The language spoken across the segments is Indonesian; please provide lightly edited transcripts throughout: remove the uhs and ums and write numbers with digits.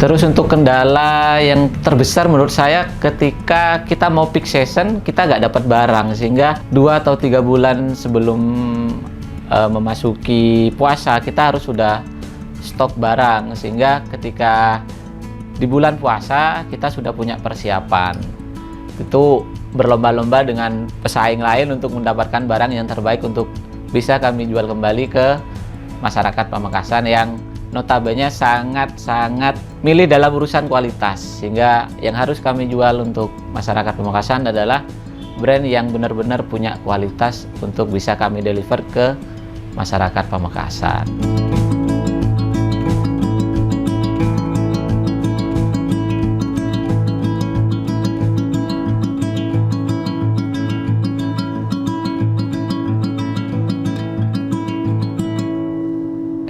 Terus untuk kendala yang terbesar menurut saya ketika kita mau peak season kita nggak dapat barang, sehingga 2 atau 3 bulan sebelum memasuki puasa kita harus sudah stok barang, sehingga ketika di bulan puasa kita sudah punya persiapan. Itu berlomba-lomba dengan pesaing lain untuk mendapatkan barang yang terbaik untuk bisa kami jual kembali ke masyarakat Pamekasan yang notabene sangat-sangat milih dalam urusan kualitas, sehingga yang harus kami jual untuk masyarakat Pamekasan adalah brand yang benar-benar punya kualitas untuk bisa kami deliver ke masyarakat Pamekasan.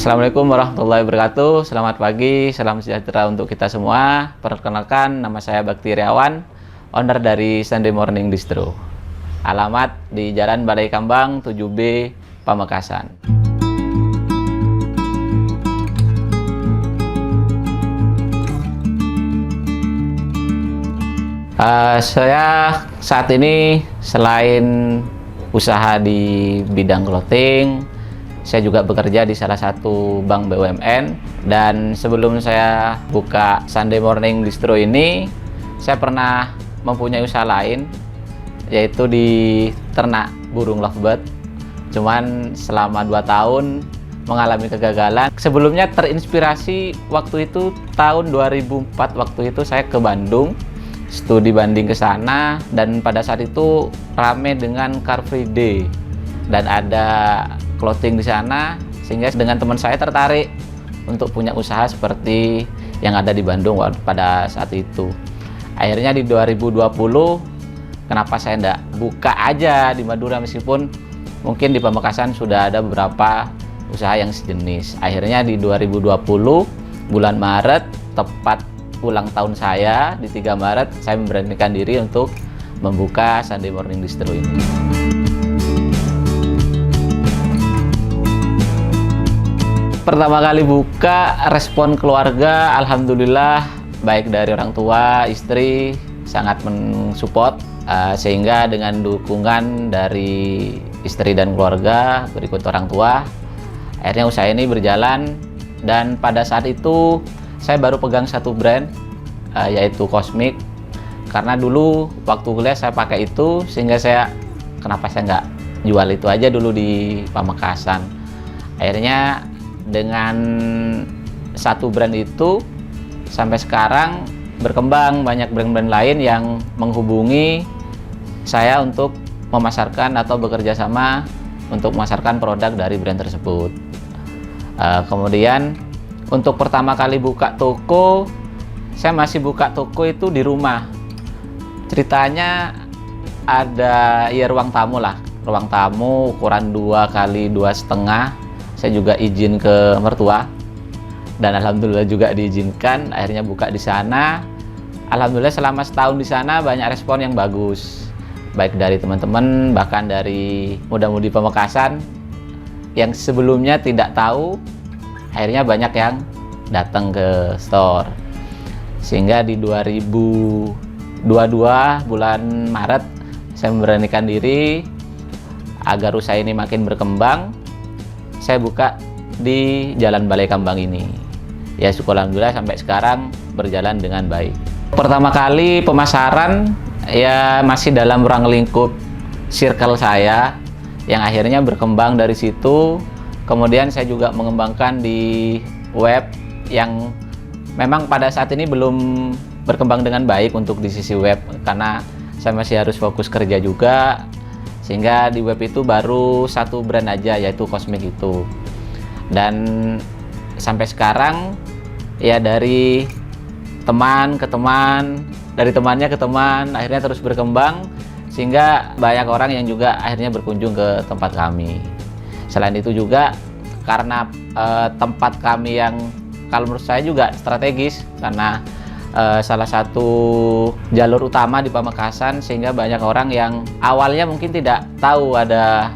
Assalamualaikum warahmatullahi wabarakatuh. Selamat pagi, salam sejahtera untuk kita semua. Perkenalkan, nama saya Bakti Riawan, owner dari Sunday Morning Distro. Alamat di Jalan Balai Kambang 7B, Pamekasan. Saya saat ini selain usaha di bidang clothing, saya juga bekerja di salah satu bank BUMN, dan sebelum saya buka Sunday Morning Distro ini, saya pernah mempunyai usaha lain, yaitu di ternak burung lovebird. Cuman selama 2 tahun mengalami kegagalan. Sebelumnya terinspirasi waktu itu tahun 2004, waktu itu saya ke Bandung, studi banding ke sana, dan pada saat itu rame dengan Car Free Day dan ada clothing di sana, sehingga dengan teman saya tertarik untuk punya usaha seperti yang ada di Bandung pada saat itu. Akhirnya di 2020, kenapa saya enggak buka aja di Madura, meskipun mungkin di Pamekasan sudah ada beberapa usaha yang sejenis. Akhirnya di 2020 bulan Maret, tepat ulang tahun saya di 3 Maret, saya memberanikan diri untuk membuka Sunday Morning Distro ini. Pertama kali buka, respon keluarga alhamdulillah baik dari orang tua, istri sangat mensupport, sehingga dengan dukungan dari istri dan keluarga berikut orang tua, akhirnya usaha ini berjalan. Dan pada saat itu saya baru pegang satu brand, yaitu Cosmic, karena dulu waktu kuliah saya pakai itu, sehingga kenapa saya nggak jual itu aja dulu di Pamekasan. Akhirnya dengan satu brand itu sampai sekarang berkembang, banyak brand-brand lain yang menghubungi saya untuk memasarkan atau bekerja sama untuk memasarkan produk dari brand tersebut. Kemudian untuk pertama kali buka toko, saya masih buka toko itu di rumah. Ceritanya ada ruang tamu lah, ruang tamu ukuran 2 kali 2,5. Saya juga izin ke mertua, dan alhamdulillah juga diizinkan. Akhirnya buka di sana. Alhamdulillah selama setahun di sana banyak respon yang bagus, baik dari teman-teman, bahkan dari muda-mudi Pamekasan yang sebelumnya tidak tahu, akhirnya banyak yang datang ke store. Sehingga di 2022 bulan Maret saya memberanikan diri agar usaha ini makin berkembang. Saya buka di Jalan Balai Kambang ini. Ya syukur alhamdulillah sampai sekarang berjalan dengan baik. Pertama kali pemasaran ya masih dalam ruang lingkup circle saya, yang akhirnya berkembang dari situ. Kemudian saya juga mengembangkan di web yang memang pada saat ini belum berkembang dengan baik untuk di sisi web, karena saya masih harus fokus kerja juga. Sehingga di web itu baru satu brand aja, yaitu Cosmic itu. Dan sampai sekarang ya dari teman ke teman, dari temannya ke teman, akhirnya terus berkembang, sehingga banyak orang yang juga akhirnya berkunjung ke tempat kami. Selain itu juga karena tempat kami yang kalau menurut saya juga strategis, karena salah satu jalur utama di Pamekasan, sehingga banyak orang yang awalnya mungkin tidak tahu ada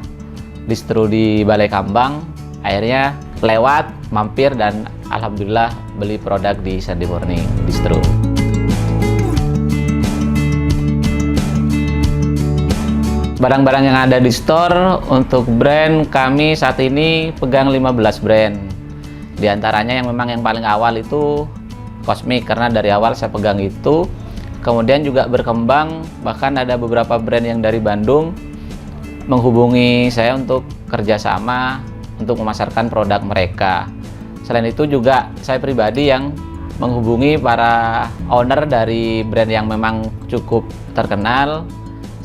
distro di Balai Kambang. Akhirnya lewat, mampir, dan alhamdulillah beli produk di Sunday Morning Distro. Barang-barang yang ada di store untuk brand kami saat ini pegang 15 brand. Di antaranya yang memang yang paling awal itu Cosmic, karena dari awal saya pegang itu. Kemudian juga berkembang, bahkan ada beberapa brand yang dari Bandung menghubungi saya untuk kerjasama untuk memasarkan produk mereka. Selain itu juga saya pribadi yang menghubungi para owner dari brand yang memang cukup terkenal,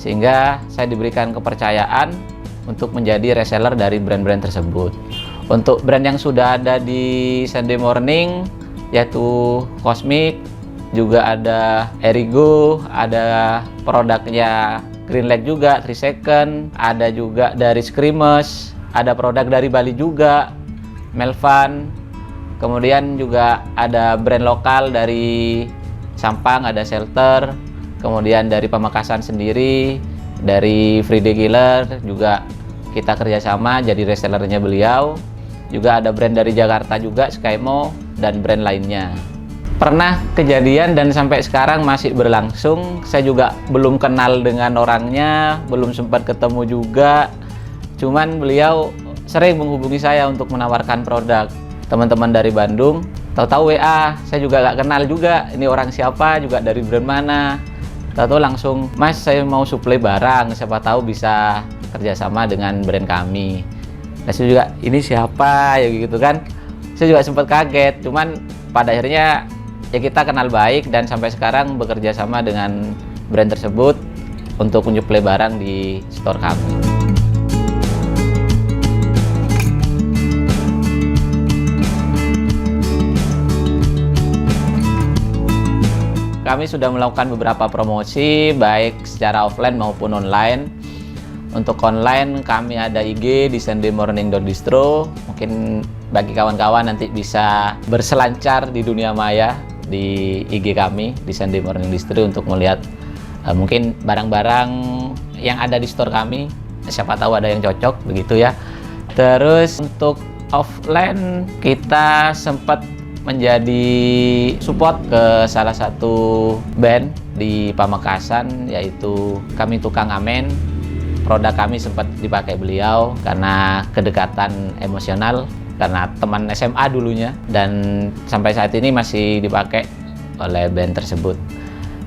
sehingga saya diberikan kepercayaan untuk menjadi reseller dari brand-brand tersebut. Untuk brand yang sudah ada di Sunday Morning yaitu Cosmic, juga ada Erigo, ada produknya Green Lake juga, 3 Second, ada juga dari Screamers, ada produk dari Bali juga, Melvan, kemudian juga ada brand lokal dari Sampang, ada Shelter, kemudian dari Pamekasan sendiri, dari Friday Killer juga kita kerjasama jadi resellernya beliau. Juga ada brand dari Jakarta juga, Skymo, dan brand lainnya. Pernah kejadian dan sampai sekarang masih berlangsung, saya juga belum kenal dengan orangnya, belum sempat ketemu juga, cuman beliau sering menghubungi saya untuk menawarkan produk. Teman-teman dari Bandung, tahu-tahu WA, saya juga nggak kenal juga, ini orang siapa, juga dari brand mana. Tahu-tahu langsung, Mas saya mau suplai barang, siapa tahu bisa kerjasama dengan brand kami. Nah, saya juga, ini siapa ya gitu kan. Saya juga sempat kaget, cuman pada akhirnya ya kita kenal baik dan sampai sekarang bekerja sama dengan brand tersebut untuk menyuplai barang di store kami. Kami sudah melakukan beberapa promosi baik secara offline maupun online. Untuk online kami ada IG di sundaymorning.distro. Mungkin bagi kawan-kawan nanti bisa berselancar di dunia maya di IG kami di Sunday Morning Distro untuk melihat mungkin barang-barang yang ada di store kami. Siapa tahu ada yang cocok begitu ya. Terus untuk offline kita sempat menjadi support ke salah satu band di Pamekasan, yaitu Kami Tukang Amen. Produk kami sempat dipakai beliau karena kedekatan emosional, karena teman SMA dulunya, dan sampai saat ini masih dipakai oleh band tersebut.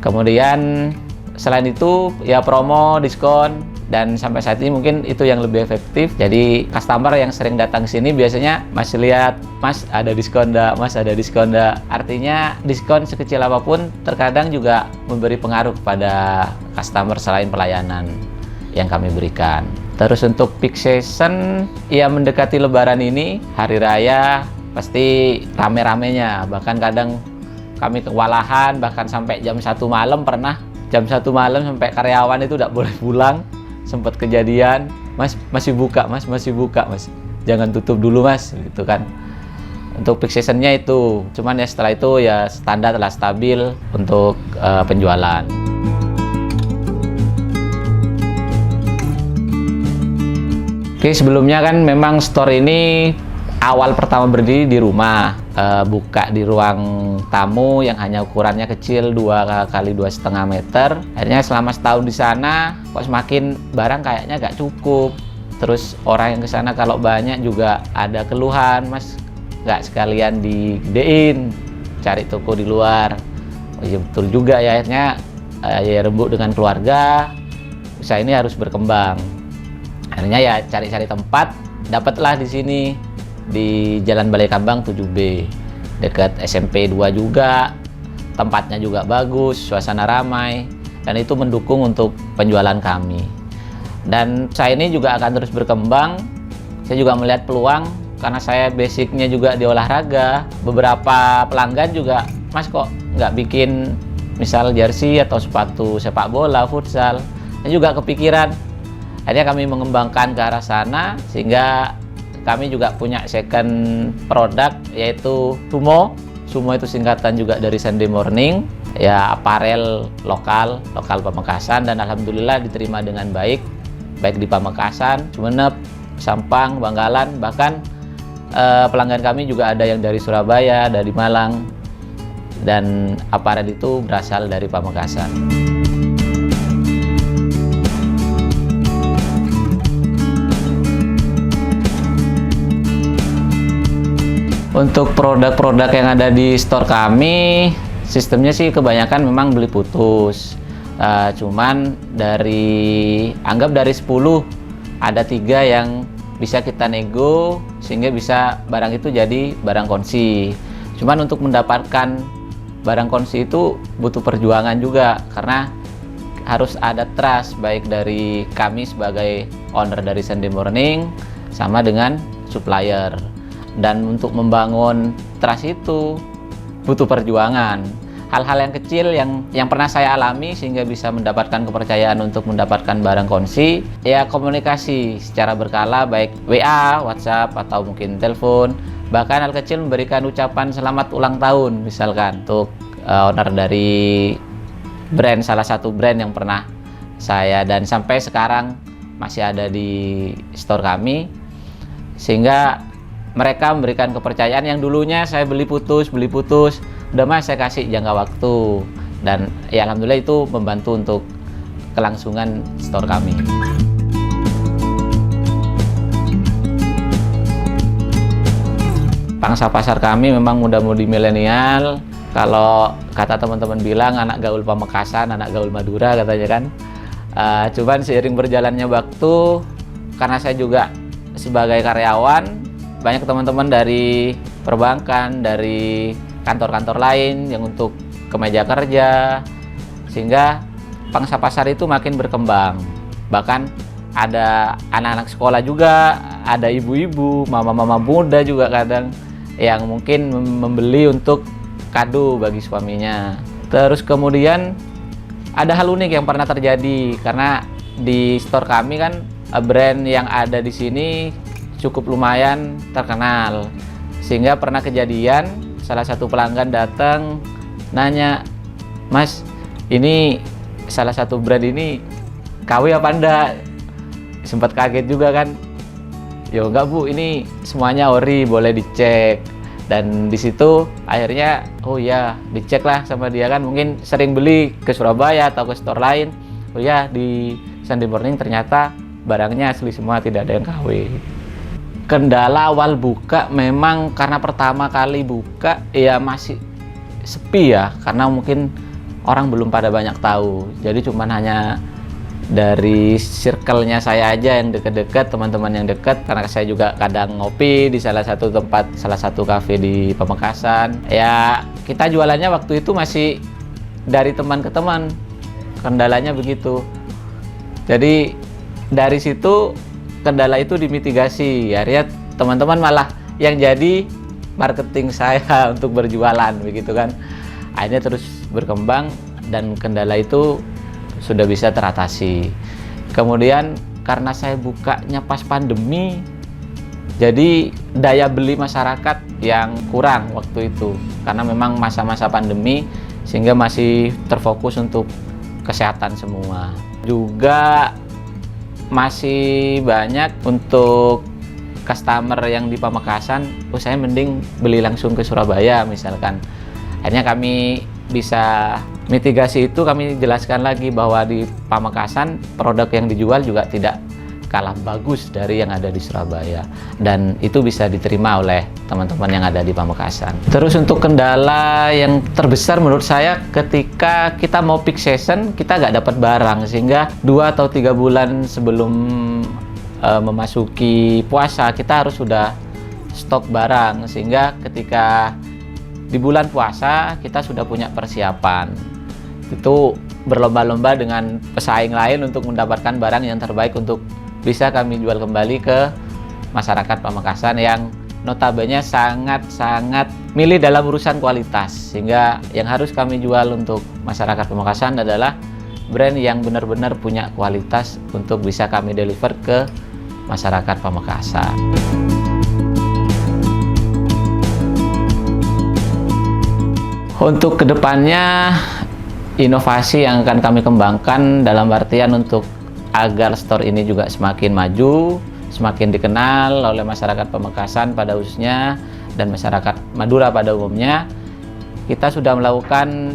Kemudian selain itu ya promo, diskon, dan sampai saat ini mungkin itu yang lebih efektif. Jadi customer yang sering datang ke sini biasanya masih lihat, Mas ada diskon enggak, Mas ada diskon enggak. Artinya diskon sekecil apapun terkadang juga memberi pengaruh pada customer selain pelayanan yang kami berikan. Terus untuk peak season, ya mendekati lebaran ini, hari raya pasti rame-ramenya. Bahkan kadang kami kewalahan, bahkan sampai jam 1 malam pernah. Jam 1 malam sampai karyawan itu tidak boleh pulang. Sempat kejadian, Mas masih buka, Mas masih buka, Mas. Jangan tutup dulu, Mas, gitu kan. Untuk peak seasonnya itu, cuman ya setelah itu ya standar lah, stabil untuk penjualan. Oke, sebelumnya kan memang store ini awal pertama berdiri di rumah, buka di ruang tamu yang hanya ukurannya kecil 2 kali 2,5 meter. Akhirnya selama setahun di sana, kok semakin barang kayaknya nggak cukup. Terus orang yang ke sana kalau banyak juga ada keluhan, Mas nggak sekalian digedein, cari toko di luar. Oh iya betul juga ya, akhirnya ya rembuk dengan keluarga, usaha ini harus berkembang. Akhirnya ya cari-cari tempat, dapatlah di sini di Jalan Balai Kambang 7B, dekat SMP 2 juga. Tempatnya juga bagus, suasana ramai, dan itu mendukung untuk penjualan kami. Dan saya ini juga akan terus berkembang. Saya juga melihat peluang karena saya basicnya juga di olahraga. Beberapa pelanggan juga, Mas kok nggak bikin misal jersey atau sepatu sepak bola, futsal. Saya juga kepikiran. Akhirnya kami mengembangkan ke arah sana, sehingga kami juga punya second produk yaitu Sumo. Sumo itu singkatan juga dari Sunday Morning, ya aparel lokal Pamekasan, dan alhamdulillah diterima dengan baik di Pamekasan, Sumeneb, Sampang, Bangkalan, bahkan pelanggan kami juga ada yang dari Surabaya, dari Malang, dan aparat itu berasal dari Pamekasan. Untuk produk-produk yang ada di store kami, sistemnya sih kebanyakan memang beli putus. Cuman anggap dari 10, ada 3 yang bisa kita nego sehingga bisa barang itu jadi barang konsi. Cuman untuk mendapatkan barang konsi itu butuh perjuangan juga, karena harus ada trust baik dari kami sebagai owner dari Sunday Morning sama dengan supplier. Dan untuk membangun trust itu butuh perjuangan. Hal-hal yang kecil yang pernah saya alami sehingga bisa mendapatkan kepercayaan untuk mendapatkan barang konsi, ya komunikasi secara berkala, baik WA, WhatsApp, atau mungkin telepon. Bahkan hal kecil memberikan ucapan selamat ulang tahun misalkan untuk owner dari salah satu brand yang pernah saya dan sampai sekarang masih ada di store kami, sehingga mereka memberikan kepercayaan yang dulunya saya beli putus, udah mas saya kasih jangka waktu, dan ya alhamdulillah itu membantu untuk kelangsungan store kami. Pangsa pasar kami memang muda-mudi milenial. Kalau kata teman-teman bilang anak gaul Pamekasan, anak gaul Madura katanya kan. Cuman seiring berjalannya waktu, karena saya juga sebagai karyawan, banyak teman-teman dari perbankan, dari kantor-kantor lain yang untuk kemeja kerja, sehingga pangsa pasar itu makin berkembang. Bahkan ada anak-anak sekolah juga, ada ibu-ibu, mama-mama muda juga kadang yang mungkin membeli untuk kado bagi suaminya. Terus kemudian ada hal unik yang pernah terjadi, karena di store kami kan brand yang ada di sini cukup lumayan terkenal, sehingga pernah kejadian salah satu pelanggan datang nanya, mas ini salah satu brand ini KW apa enggak? Sempat kaget juga kan, ya enggak bu, ini semuanya ori, boleh dicek. Dan di situ akhirnya oh ya dicek lah sama dia kan, mungkin sering beli ke Surabaya atau ke store lain, oh ya di Sunday Morning ternyata barangnya asli semua, tidak ada yang KW. Kendala awal buka memang karena pertama kali buka ya masih sepi ya, karena mungkin orang belum pada banyak tahu. Jadi cuman hanya dari circle-nya saya aja yang dekat-dekat, teman-teman yang dekat, karena saya juga kadang ngopi di salah satu tempat, salah satu kafe di Pamekasan. Ya kita jualannya waktu itu masih dari teman ke teman, kendalanya begitu. Jadi dari situ kendala itu dimitigasi, akhirnya teman-teman malah yang jadi marketing saya untuk berjualan begitu kan. Akhirnya terus berkembang dan kendala itu sudah bisa teratasi. Kemudian karena saya bukanya pas pandemi, jadi daya beli masyarakat yang kurang waktu itu, karena memang masa-masa pandemi sehingga masih terfokus untuk kesehatan semua. Juga masih banyak untuk customer yang di Pamekasan, saya mending beli langsung ke Surabaya misalkan. Akhirnya kami bisa mitigasi itu, kami jelaskan lagi bahwa di Pamekasan produk yang dijual juga tidak kalah bagus dari yang ada di Surabaya, dan itu bisa diterima oleh teman-teman yang ada di Pamekasan. Terus untuk kendala yang terbesar menurut saya ketika kita mau peak season, kita nggak dapat barang, sehingga 2 atau 3 bulan sebelum memasuki puasa kita harus sudah stok barang, sehingga ketika di bulan puasa kita sudah punya persiapan. Itu berlomba-lomba dengan pesaing lain untuk mendapatkan barang yang terbaik untuk bisa kami jual kembali ke masyarakat Pamekasan yang notabene sangat-sangat milih dalam urusan kualitas, sehingga yang harus kami jual untuk masyarakat Pamekasan adalah brand yang benar-benar punya kualitas untuk bisa kami deliver ke masyarakat Pamekasan. Untuk kedepannya, inovasi yang akan kami kembangkan dalam artian untuk agar store ini juga semakin maju, semakin dikenal oleh masyarakat Pamekasan pada khususnya dan masyarakat Madura pada umumnya. Kita sudah melakukan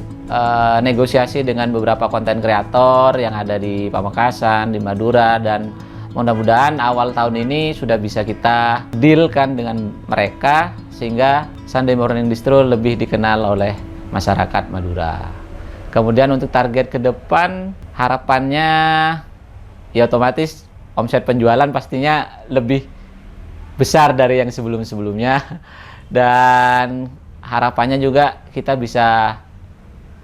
negosiasi dengan beberapa konten kreator yang ada di Pamekasan, di Madura, dan mudah-mudahan awal tahun ini sudah bisa kita dealkan dengan mereka sehingga Sunday Morning Distro lebih dikenal oleh masyarakat Madura. Kemudian untuk target ke depan, harapannya ya otomatis omset penjualan pastinya lebih besar dari yang sebelum-sebelumnya, dan harapannya juga kita bisa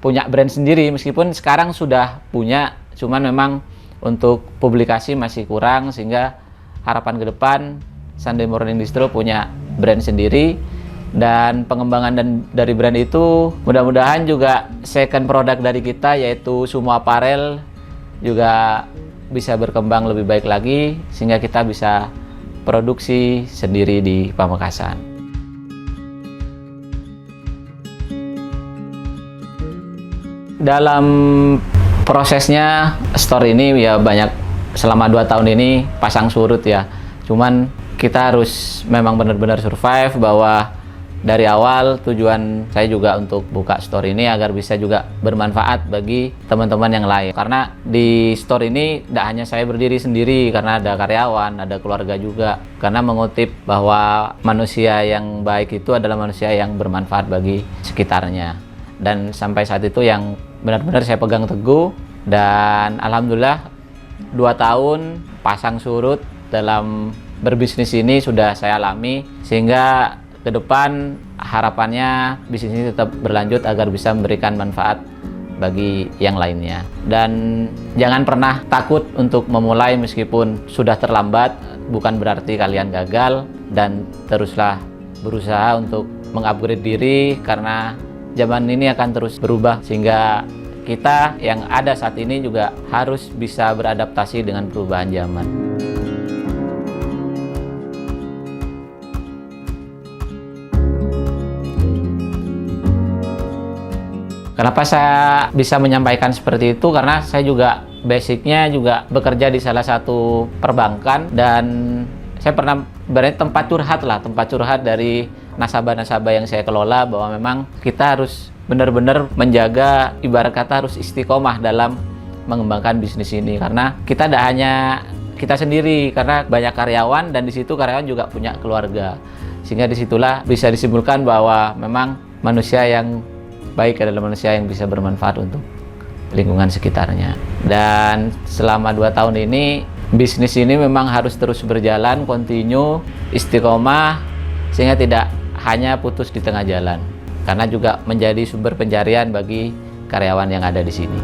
punya brand sendiri, meskipun sekarang sudah punya, cuman memang untuk publikasi masih kurang, sehingga harapan ke depan Sunday Morning Distro punya brand sendiri. Dan pengembangan dari brand itu mudah-mudahan juga second product dari kita yaitu Sumo Apparel juga bisa berkembang lebih baik lagi sehingga kita bisa produksi sendiri di Pamekasan. Dalam prosesnya store ini ya banyak, selama 2 tahun ini pasang surut ya. Cuman kita harus memang benar-benar survive, bahwa dari awal tujuan saya juga untuk buka store ini agar bisa juga bermanfaat bagi teman-teman yang lain. Karena di store ini tidak hanya saya berdiri sendiri, karena ada karyawan, ada keluarga juga. Karena mengutip bahwa manusia yang baik itu adalah manusia yang bermanfaat bagi sekitarnya. Dan sampai saat itu yang benar-benar saya pegang teguh, dan alhamdulillah 2 tahun pasang surut dalam berbisnis ini sudah saya alami, sehingga ke depan harapannya bisnis ini tetap berlanjut agar bisa memberikan manfaat bagi yang lainnya. Dan jangan pernah takut untuk memulai meskipun sudah terlambat, bukan berarti kalian gagal, dan teruslah berusaha untuk mengupgrade diri karena zaman ini akan terus berubah, sehingga kita yang ada saat ini juga harus bisa beradaptasi dengan perubahan zaman. Kenapa saya bisa menyampaikan seperti itu? Karena saya juga basicnya juga bekerja di salah satu perbankan, dan saya pernah berarti tempat curhat dari nasabah-nasabah yang saya kelola, bahwa memang kita harus benar-benar menjaga, ibarat kata harus istiqomah dalam mengembangkan bisnis ini, karena kita tidak hanya kita sendiri, karena banyak karyawan dan di situ karyawan juga punya keluarga, sehingga disitulah bisa disimpulkan bahwa memang manusia yang baik adalah manusia yang bisa bermanfaat untuk lingkungan sekitarnya. Dan selama 2 tahun ini bisnis ini memang harus terus berjalan, continue, istiqomah, sehingga tidak hanya putus di tengah jalan, karena juga menjadi sumber pencarian bagi karyawan yang ada di sini.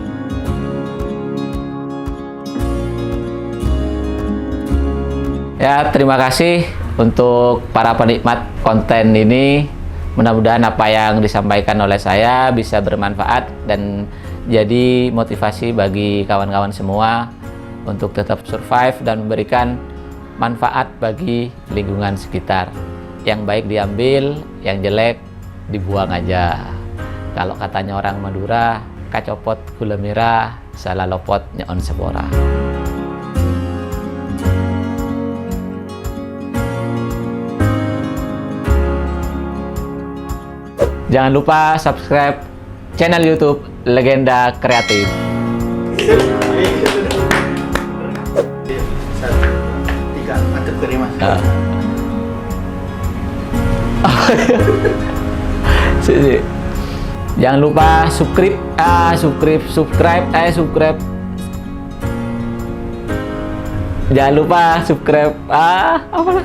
Ya, terima kasih untuk para penikmat konten ini. Mudah-mudahan apa yang disampaikan oleh saya bisa bermanfaat dan jadi motivasi bagi kawan-kawan semua untuk tetap survive dan memberikan manfaat bagi lingkungan sekitar. Yang baik diambil, yang jelek dibuang aja. Kalau katanya orang Madura, kacopot gula merah, salah lopot nyeon sepora. Jangan lupa subscribe channel YouTube Legenda Kreatif. 3, aduk dari mas. Jangan lupa subscribe. Jangan lupa subscribe. Apa?